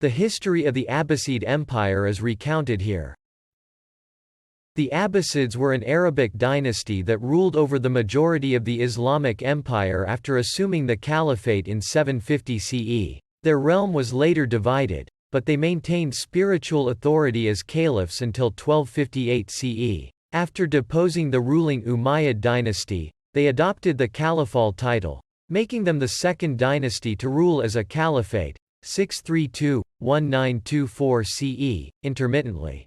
The history of the Abbasid Empire is recounted here. The Abbasids were an Arabic dynasty that ruled over the majority of the Islamic Empire after assuming the Caliphate in 750 CE. Their realm was later divided, but they maintained spiritual authority as caliphs until 1258 CE. After deposing the ruling Umayyad Dynasty, they adopted the caliphal title, making them the second dynasty to rule as a caliphate, 632–1924 CE, intermittently.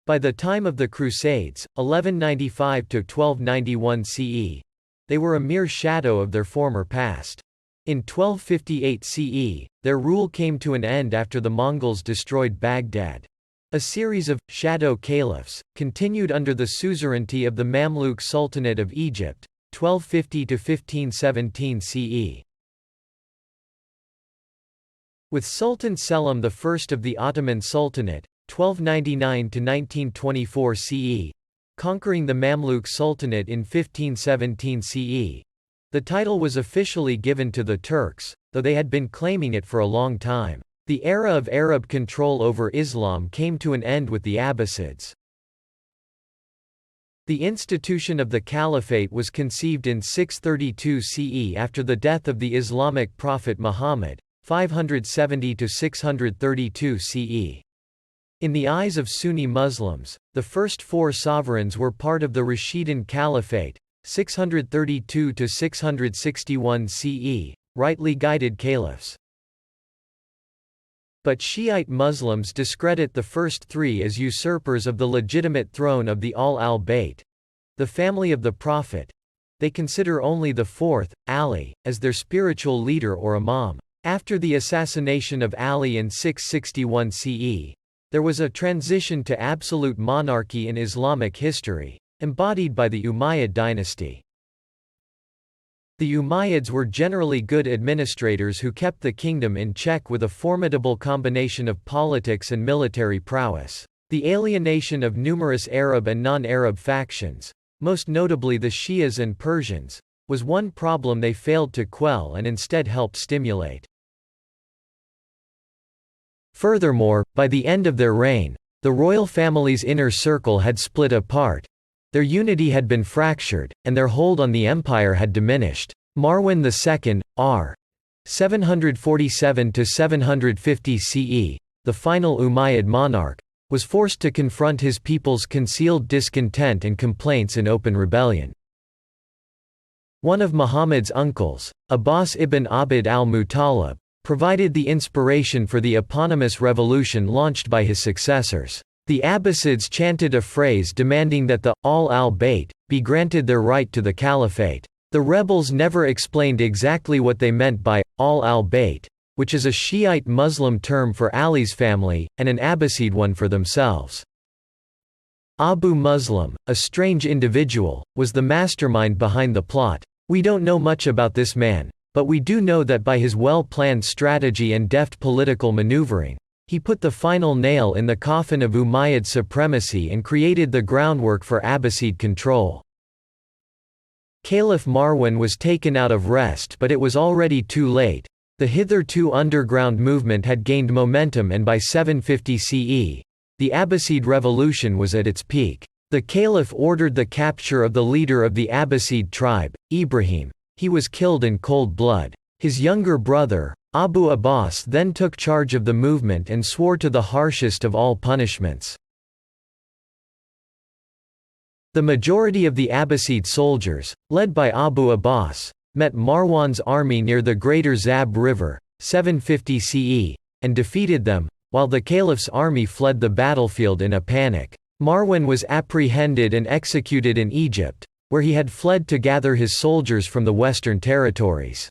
By the time of the Crusades, 1195–1291 CE, they were a mere shadow of their former past. In 1258 CE, their rule came to an end after the Mongols destroyed Baghdad. A series of shadow caliphs continued under the suzerainty of the Mamluk Sultanate of Egypt, 1250–1517 CE. With Sultan Selim I of the Ottoman Sultanate, 1299–1924 CE, conquering the Mamluk Sultanate in 1517 CE. The title was officially given to the Turks, though they had been claiming it for a long time. The era of Arab control over Islam came to an end with the Abbasids. The institution of the Caliphate was conceived in 632 CE after the death of the Islamic prophet Muhammad, 570–632 CE. In the eyes of Sunni Muslims, the first four sovereigns were part of the Rashidun Caliphate, 632–661 CE, rightly guided caliphs. But Shiite Muslims discredit the first three as usurpers of the legitimate throne of the al-Bayt, the family of the Prophet. They consider only the fourth, Ali, as their spiritual leader or imam. After the assassination of Ali in 661 CE, there was a transition to absolute monarchy in Islamic history, embodied by the Umayyad Dynasty. The Umayyads were generally good administrators who kept the kingdom in check with a formidable combination of politics and military prowess. The alienation of numerous Arab and non-Arab factions, most notably the Shias and Persians, was one problem they failed to quell and instead helped stimulate. Furthermore, by the end of their reign, the royal family's inner circle had split apart, their unity had been fractured, and their hold on the empire had diminished. Marwan II, r. 747–750 CE, the final Umayyad monarch, was forced to confront his people's concealed discontent and complaints in open rebellion. One of Muhammad's uncles, Abbas ibn Abd al-Muttalib, provided the inspiration for the eponymous revolution launched by his successors. The Abbasids chanted a phrase demanding that the al-Bayt be granted their right to the caliphate. The rebels never explained exactly what they meant by al-Bayt, which is a Shiite Muslim term for Ali's family, and an Abbasid one for themselves. Abu Muslim, a strange individual, was the mastermind behind the plot. We don't know much about this man, but we do know that by his well-planned strategy and deft political maneuvering, he put the final nail in the coffin of Umayyad supremacy and created the groundwork for Abbasid control. Caliph Marwan was taken out of rest, but it was already too late. The hitherto underground movement had gained momentum, and by 750 CE, the Abbasid revolution was at its peak. The caliph ordered the capture of the leader of the Abbasid tribe, Ibrahim. He was killed in cold blood. His younger brother, Abu Abbas, then took charge of the movement and swore to the harshest of all punishments. The majority of the Abbasid soldiers, led by Abu Abbas, met Marwan's army near the Greater Zab River, 750 CE, and defeated them, while the caliph's army fled the battlefield in a panic. Marwan was apprehended and executed in Egypt, where he had fled to gather his soldiers from the western territories.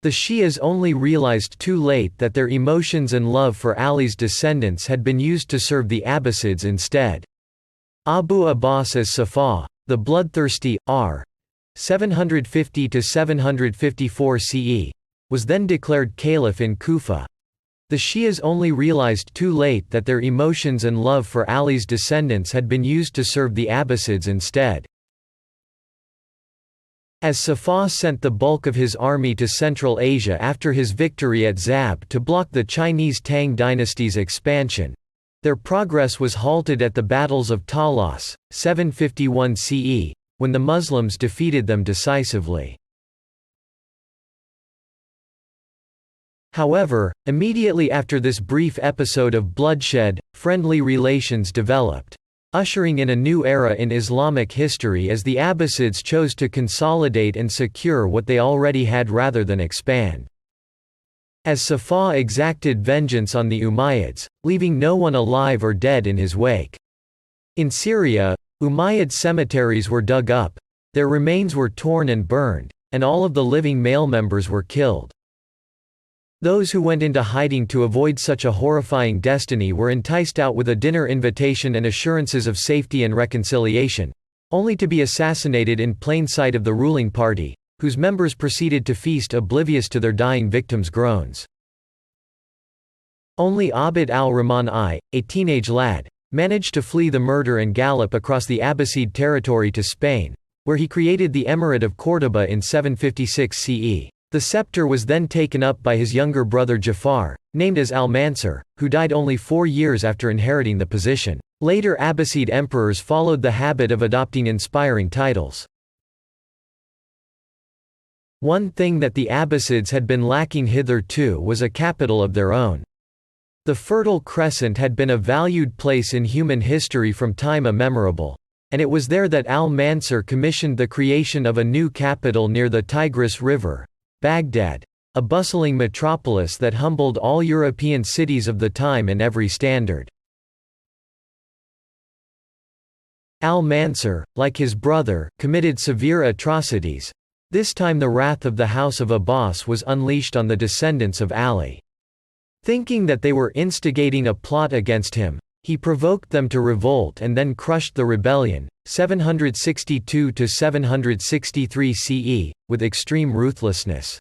The Shias only realized too late that their emotions and love for Ali's descendants had been used to serve the Abbasids instead. Abu Abbas as-Safa, the bloodthirsty, r. 750–754 CE, was then declared caliph in Kufa. The Shias only realized too late that their emotions and love for Ali's descendants had been used to serve the Abbasids instead. As Safa sent the bulk of his army to Central Asia after his victory at Zab to block the Chinese Tang dynasty's expansion, their progress was halted at the battles of Talas, 751 CE, when the Muslims defeated them decisively. However, immediately after this brief episode of bloodshed, friendly relations developed, ushering in a new era in Islamic history as the Abbasids chose to consolidate and secure what they already had rather than expand. As Safa exacted vengeance on the Umayyads, leaving no one alive or dead in his wake. In Syria, Umayyad cemeteries were dug up, their remains were torn and burned, and all of the living male members were killed. Those who went into hiding to avoid such a horrifying destiny were enticed out with a dinner invitation and assurances of safety and reconciliation, only to be assassinated in plain sight of the ruling party, whose members proceeded to feast oblivious to their dying victims' groans. Only Abd al-Rahman I, a teenage lad, managed to flee the murder and gallop across the Abbasid territory to Spain, where he created the Emirate of Córdoba in 756 CE. The scepter was then taken up by his younger brother Jafar, named as al-Mansur, who died only 4 years after inheriting the position. Later Abbasid emperors followed the habit of adopting inspiring titles. One thing that the Abbasids had been lacking hitherto was a capital of their own. The Fertile Crescent had been a valued place in human history from time immemorable, and it was there that al-Mansur commissioned the creation of a new capital near the Tigris River, Baghdad, a bustling metropolis that humbled all European cities of the time in every standard. Al-Mansur, like his brother, committed severe atrocities. This time the wrath of the House of Abbas was unleashed on the descendants of Ali. Thinking that they were instigating a plot against him, he provoked them to revolt and then crushed the rebellion, 762–763 CE, with extreme ruthlessness.